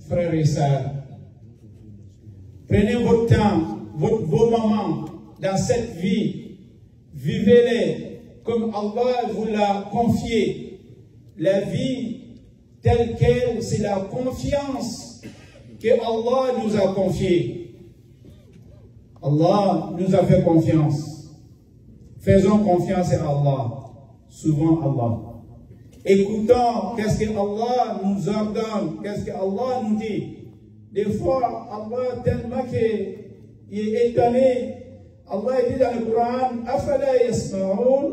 frères et sœurs, prenez votre temps, vos moments dans cette vie, vivez-les comme Allah vous l'a confié. La vie telle qu'elle, c'est la confiance que Allah nous a confiée. Allah nous a fait confiance. Faisons confiance à Allah, souvent Allah. Écoutons qu'est-ce que Allah nous ordonne, qu'est-ce que Allah nous dit. Des fois, Allah tellement qu'il est étonné. Allah dit dans le Coran, Afala yasma'un.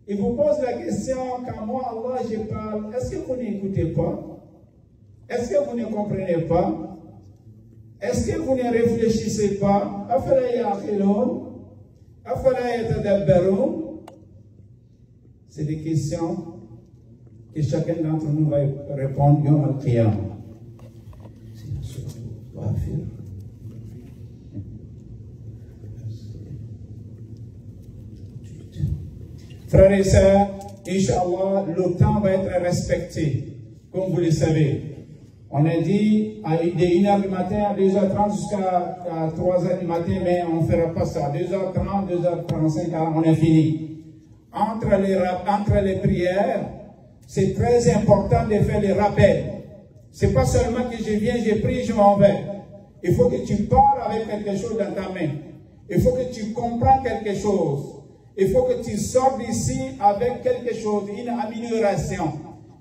Il vous pose la question, quand moi, Allah, je parle, est-ce que vous n'écoutez pas? Est-ce que vous ne comprenez pas? Est-ce que vous ne réfléchissez pas? Afala ya'qilun? Afala yatadabbarun? C'est des questions que chacun d'entre nous va répondre Yom al-Qiyamah. Frères et sœurs, Inch'Allah, le temps va être respecté, comme vous le savez. On a dit de 1h du matin à 2h30 jusqu'à 3h du matin, mais on ne fera pas ça. 2h30, 2h35, on est fini. Entre les prières, c'est très important de faire les rappels. Ce n'est pas seulement que je viens, je prie, je m'en vais. Il faut que tu parles avec quelque chose dans ta main. Il faut que tu comprends quelque chose. Il faut que tu sortes d'ici avec quelque chose, une amélioration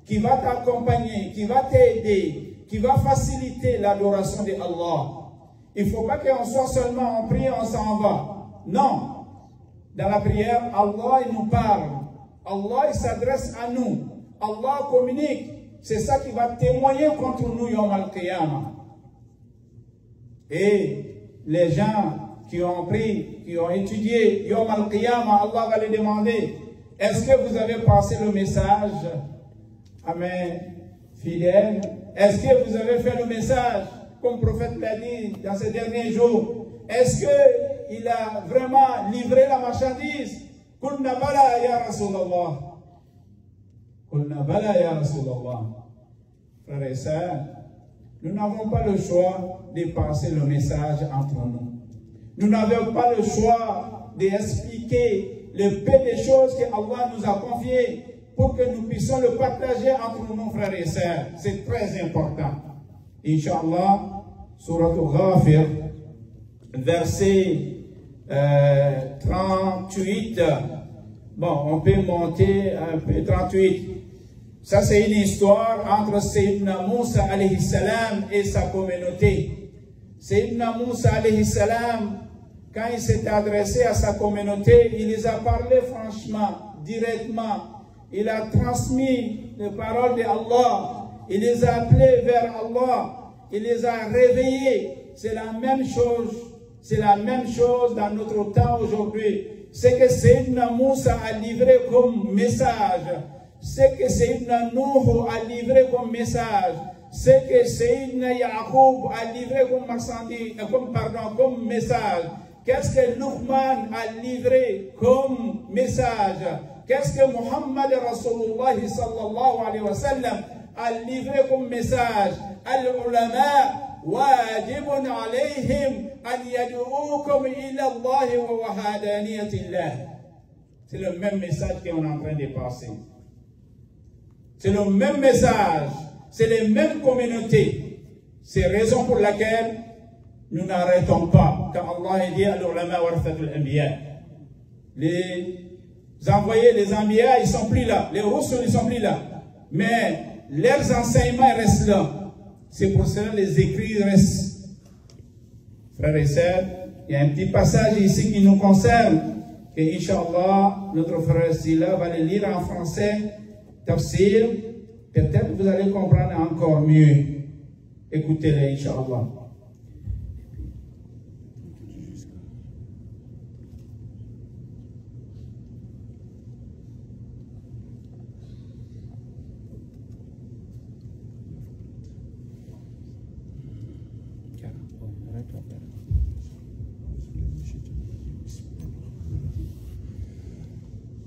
qui va t'accompagner, qui va t'aider, qui va faciliter l'adoration de Allah. Il ne faut pas qu'on soit seulement en prière, on s'en va. Non. Dans la prière, Allah il nous parle. Allah il s'adresse à nous. Allah communique. C'est ça qui va témoigner contre nous Yom al-Qiyamah. Et les gens qui ont pris, qui ont étudié Yom al-Qiyamah, Allah va les demander, est-ce que vous avez passé le message à mes fidèles? Est-ce que vous avez fait le message, comme le prophète l'a dit dans ces derniers jours? Est-ce qu'il a vraiment livré la marchandise? Kulna bala ya Rasulallah. Kulna bala ya Rasulallah. Frères et sœurs, nous n'avons pas le choix de passer le message entre nous. Nous n'avons pas le choix d'expliquer le peu de choses que Allah nous a confiées pour que nous puissions le partager entre nous, frères et sœurs. C'est très important. Inch'Allah, Surat Al-Ghafir, verset 38. Bon, on peut monter un peu 38. Ça, c'est une histoire entre Sayyidina Moussa alayhi salam et sa communauté. Sayyidina Moussa alayhi salam, quand il s'est adressé à sa communauté, il les a parlé franchement, directement. Il a transmis les paroles d'Allah. Il les a appelés vers Allah. Il les a réveillés. C'est la même chose. C'est la même chose dans notre temps aujourd'hui. Ce que Sayyidina Moussa a livré comme message, ce que Sayyidina Nuh a livré comme message, ce que Sayyidina Yaqub a livré comme message, qu'est-ce que Luqman a livré comme message, qu'est-ce que Muhammad Rasulullah sallallahu alayhi wa sallam a livré comme message. Al-ulama واجب عليهم أن يدعوكم إلى الله ووحدانية الله. C'est le même message qu'on est en train de passer. C'est le même message. C'est les mêmes communautés. C'est la raison pour laquelle nous n'arrêtons pas. Quand Allah dit à l'ulama warathatul anbiya, les envoyés, les anbiya, ils ne sont plus là. Les rusul, ils ne sont plus là. Mais leurs enseignements restent là. C'est pour cela que les écrits restent. Frères et sœurs, il y a un petit passage ici qui nous concerne, que Inch'Allah, notre frère Sila va le lire en français, tafsir. Peut-être vous allez comprendre encore mieux. Écoutez-le, Inch'Allah.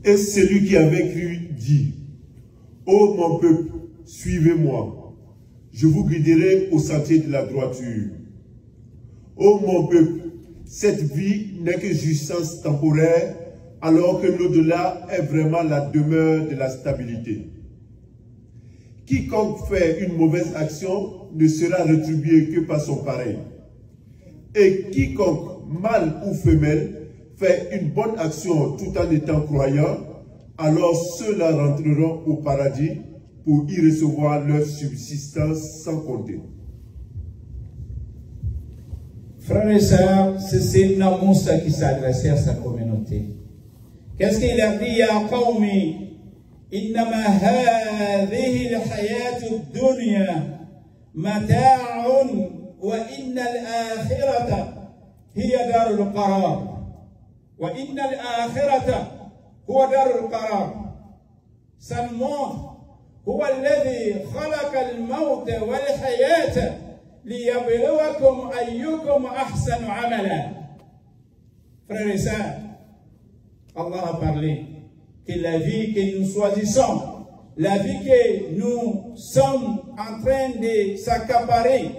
Et celui qui avait cru dit, ô mon peuple, suivez-moi. je vous guiderai au sentier de la droiture. Ô mon peuple, cette vie n'est que jouissance temporaire, alors que l'au-delà est vraiment la demeure de la stabilité. Quiconque fait une mauvaise action ne sera rétribué que par son pareil. Et quiconque, mâle ou femelle, fait une bonne action tout en étant croyant, alors ceux-là rentreront au paradis pour y recevoir leur subsistance sans compter. Frères et sœurs, c'est Sayyidina Moussa qui s'adressait à sa communauté. Qu'est-ce qu'il a dit? Ya qawmi, innama hadhihi al-hayatu ad-dunya mata'un wa inna al-akhirata hiya darul qarar. Wa inna al-akhirata huwa darul qarar. Ça nous montre huwa alladhi khalaqa al-mawta wal-hayata liyabluwakum ayyukum ahsanu amala. Frères et sœurs, Allah a parlé que la vie que nous choisissons, la vie que nous sommes en train de s'accaparer,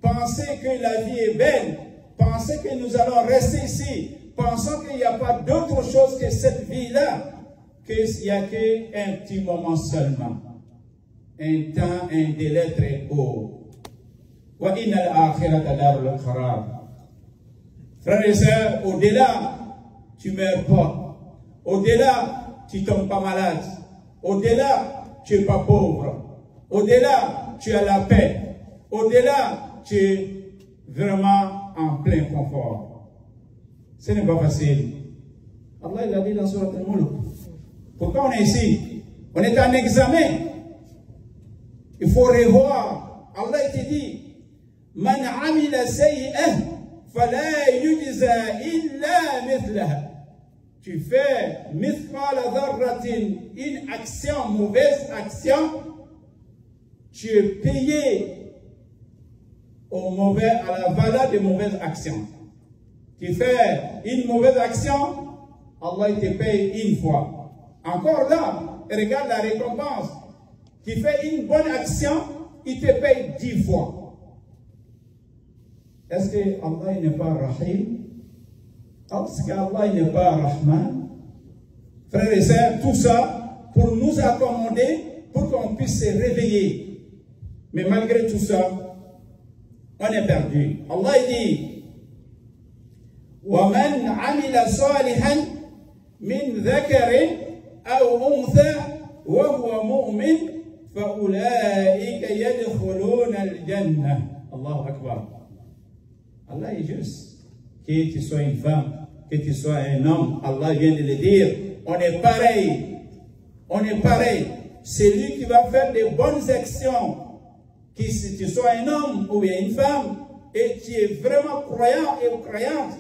penser que la vie est belle, penser que nous allons rester ici, pensant qu'il n'y a pas d'autre chose que cette vie-là, qu'il n'y a qu'un petit moment seulement, un temps, un délai très court. Frères et sœurs, au-delà, tu ne meurs pas. Au-delà, tu ne tombes pas malade. Au-delà, tu n'es pas pauvre. Au-delà, tu as la paix. Au-delà, tu es vraiment en plein confort. Ce n'est pas facile. Allah il a dit dans Surat Al-Mulk. Pourquoi on est ici? On est en examen. Il faut revoir. Allah te dit Man amila sayyi'ah fala yujza illa mithlaha. Tu fais mithqala dharratin, une action, mauvaise action, tu es payé à la valeur de mauvaise action. Tu fais une mauvaise action, Allah il te paye une fois. Encore là, regarde la récompense. Tu fais une bonne action, il te paye 10 fois. Est-ce que Allah n'est pas Rahim? Est-ce qu'Allah n'est pas Rahman? Frères et sœurs, tout ça pour nous accommoder, pour qu'on puisse se réveiller. Mais malgré tout ça, on est perdu. Allah dit وَمَنْ عَمِلَ صَالِحًا مِنْ ذَكَرٍ أَوْ أُنْثَى وَهُوَ مُؤْمِنٌ فَأُولَٰئِكَ يَدْخُلُونَ الْجَنَّةَ. Allahu Akbar. Allah est juste. Que tu sois une femme, que tu sois un homme, Allah vient de le dire. On est pareil. On est pareil. C'est lui qui va faire des bonnes actions. Que si tu sois un homme ou bien une femme, et tu es vraiment croyant et croyante,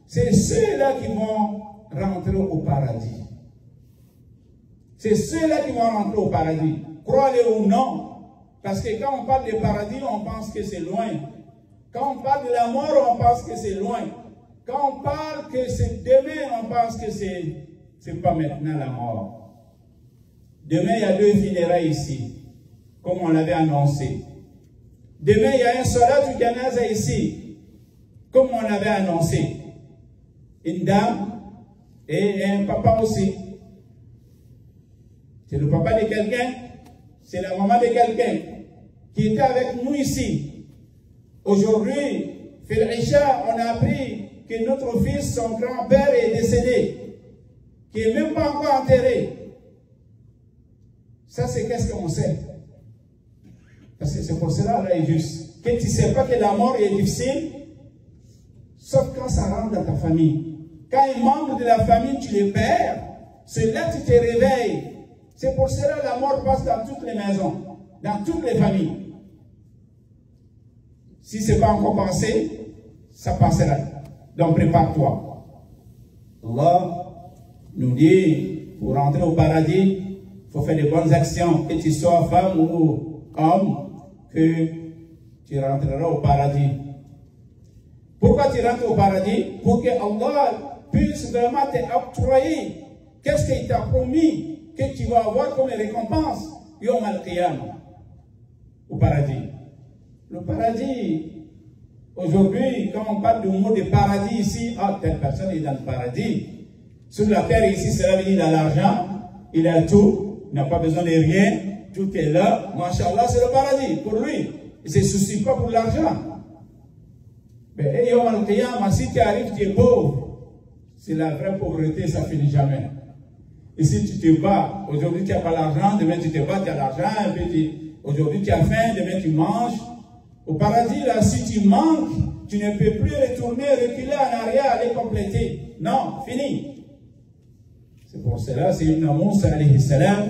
c'est ceux-là qui vont rentrer au paradis. C'est ceux-là qui vont rentrer au paradis. Crois-le ou non. Parce que quand on parle de paradis, on pense que c'est loin. Quand on parle de la mort, on pense que c'est loin. Quand on parle que c'est demain, on pense que c'est pas maintenant la mort. Demain, il y a 2 funérailles ici, comme on l'avait annoncé. Demain, il y a un salat du janaza ici, comme on l'avait annoncé. Une dame et un papa aussi. C'est le papa de quelqu'un, c'est la maman de quelqu'un qui était avec nous ici. Aujourd'hui, Fil Isha, on a appris que notre fils, son grand-père est décédé, qui n'est même pas encore enterré. Ça, c'est qu'est-ce qu'on sait. Parce que c'est pour cela, là, est juste. Que tu ne sais pas que la mort est difficile, sauf quand ça rentre dans ta famille. Quand un membre de la famille, tu le perds, c'est là que tu te réveilles. C'est pour cela que la mort passe dans toutes les maisons, dans toutes les familles. Si ce n'est pas encore passé, ça passera. Donc prépare-toi. Allah nous dit, pour rentrer au paradis, il faut faire de bonnes actions. Que tu sois femme ou homme, que tu rentreras au paradis. Pourquoi tu rentres au paradis? Pour que Allah puisse vraiment t'octroyer. Qu'est-ce qu'il t'a promis que tu vas avoir comme récompense? Yom al-Qiyam, au paradis. Le paradis, aujourd'hui, quand on parle du mot de paradis ici, ah, telle personne est dans le paradis. Sur la terre ici, cela veut dire il a l'argent, il a tout, il n'a pas besoin de rien, tout est là. Masha'Allah, c'est le paradis pour lui. Il ne se soucie pas pour l'argent. Mais si tu arrives, tu es pauvre. C'est la vraie pauvreté, ça ne finit jamais. Et si tu te bats, aujourd'hui tu n'as pas l'argent, demain tu te bats, tu as l'argent, aujourd'hui tu as faim, demain tu manges. Au paradis, là, si tu manques, tu ne peux plus retourner, reculer en arrière, aller compléter. Non, fini. C'est pour cela que Sayyidina Moussa alayhi salam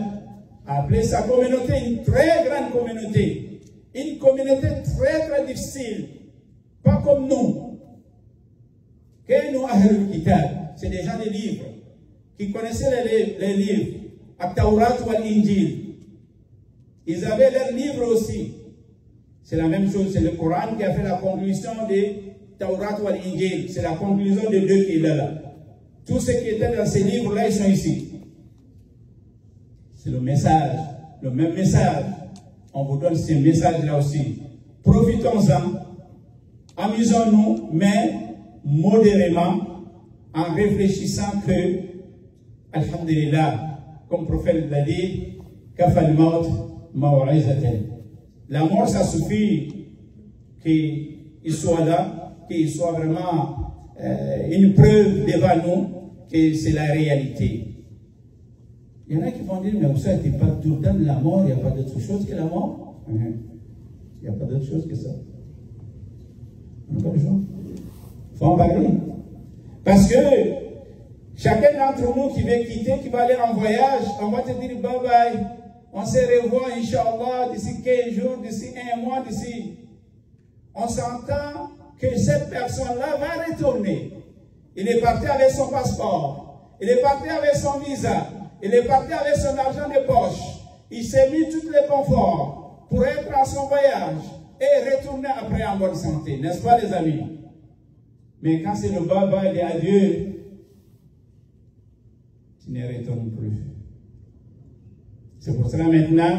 a appelé sa communauté une très grande communauté. Une communauté très très difficile. Pas comme nous. Que nous, Ahlul Kitab, c'est des gens des livres, qui connaissaient les livres, At-Tawrat ou Al-Injil. Ils avaient leurs livres aussi. C'est la même chose, c'est le Coran qui a fait la conclusion de Tawrat ou Al-Injil. C'est la conclusion des deux qui est là. Tous ceux qui étaient dans ces livres-là, ils sont ici. C'est le message, le même message. On vous donne ces messages-là aussi. Profitons-en, amusons-nous, mais modérément, en réfléchissant que, alhamdulillah, comme le prophète l'a dit, kafal maut maw'izaten. La mort, ça suffit qu'il soit là, qu'il soit vraiment une preuve devant nous que c'est la réalité. Il y en a qui vont dire, mais vous savez, pas tout le temps de la mort, il n'y a pas d'autre chose que la mort. Il n'y a pas d'autre chose que ça. Il n'y a pas de chose. Il faut en parler. Parce que chacun d'entre nous qui veut quitter, qui va aller en voyage, on va te dire bye bye. On se revoit, Inch'Allah, d'ici 15 jours, d'ici 1 mois, d'ici. On s'entend que cette personne-là va retourner. Il est parti avec son passeport. Il est parti avec son visa. Il est parti avec son argent de poche. Il s'est mis tous les conforts pour être à son voyage et retourner après en bonne santé. N'est-ce pas, les amis? Mais quand c'est le bye-bye et adieu, tu ne retournes plus. C'est pour cela maintenant,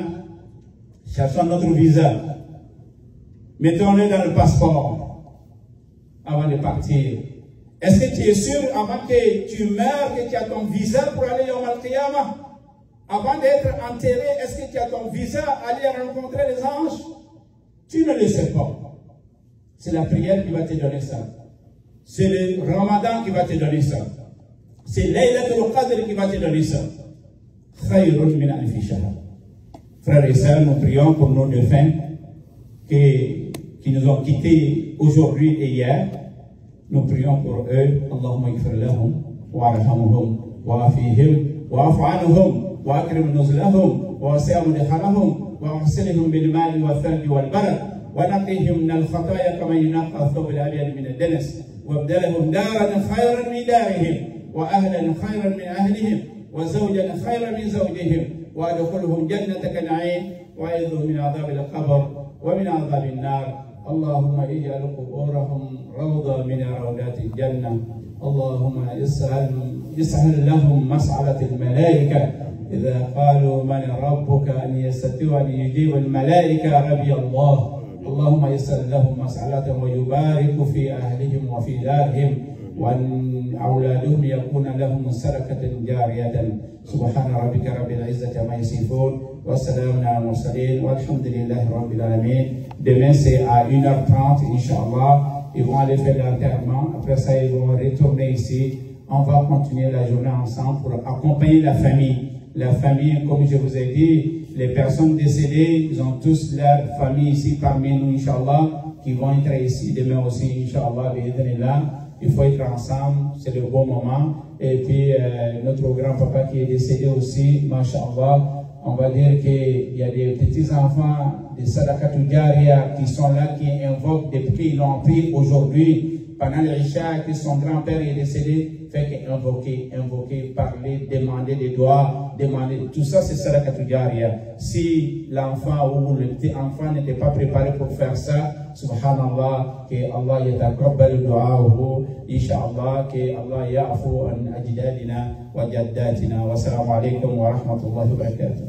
cherchons notre visa. Mettons-le dans le passeport avant de partir. Est-ce que tu es sûr, avant que tu meurs, que tu as ton visa pour aller au Al-Qiyamah? Avant d'être enterré, est-ce que tu as ton visa pour aller rencontrer les anges? Tu ne le sais pas. C'est la prière qui va te donner ça. C'est le Ramadan qui va te donner ça. C'est Laylatul Qadr qui va te donner ça. Frères et sœurs, nous prions pour nos défunts qui nous ont quittés aujourd'hui et hier. Nous prions pour eux. Allahumma ighfir lahum warhamhum wa'afihim wa'afu anhum وأكرم نزلهم ووسع مدخلهم وأغسلهم بالماء والثلج والبرد ونقهم من الخطايا كما ينقى الثوب الأبيض من الدنس وابدلهم دارا خيرا من دارهم وأهلا خيرا من أهلهم وزوجا خيرا من زوجهم وأدخلهم جنتك النعيم وأعذهم من عذاب القبر ومن عذاب النار. اللهم اجعل قبورهم روضة من روضات الجنة. اللهم اسهل لهم مسعلة الملائكة إذا قالوا من ربك أن يستطيع أن يجيب الملائكة ربي الله. اللهم يسر لهم مسألة ويبارك في أهلهم وفي دارهم وأن أولادهم يكون لهم سركة جارية. سبحان ربك رب العزة ما يصفون والسلام على المرسلين والحمد لله رب العالمين. Demain c'est à 1h30 Inch'Allah. Ils vont aller faire l'enterrement. Après ça ils vont retourner ici. On va continuer la journée ensemble pour accompagner la famille. La famille, comme je vous ai dit, les personnes décédées, ils ont tous leur famille ici parmi nous, Inch'Allah, qui vont être ici demain aussi, Inch'Allah, il faut être ensemble, c'est le bon moment. Et puis, notre grand-papa qui est décédé aussi, Masha'Allah, on va dire qu'il y a des petits-enfants, des Sadaqatul Jariya qui sont là, qui invoquent depuis qu'ils l'ont pris aujourd'hui, pendant l'Isha, que son grand-père est décédé, fait qu'invoquer, parler, demander des doigts, demander, tout ça c'est Sadaqatul Jariya. Si l'enfant ou le petit enfant n'était pas préparé pour faire ça, subhanallah, que Allah yataqabbal du'a'ahu, inshallah, que Allah ya'fu an ajdadina wa jaddatina. Wa assalamu alaikum wa rahmatullahi wa barakatuh.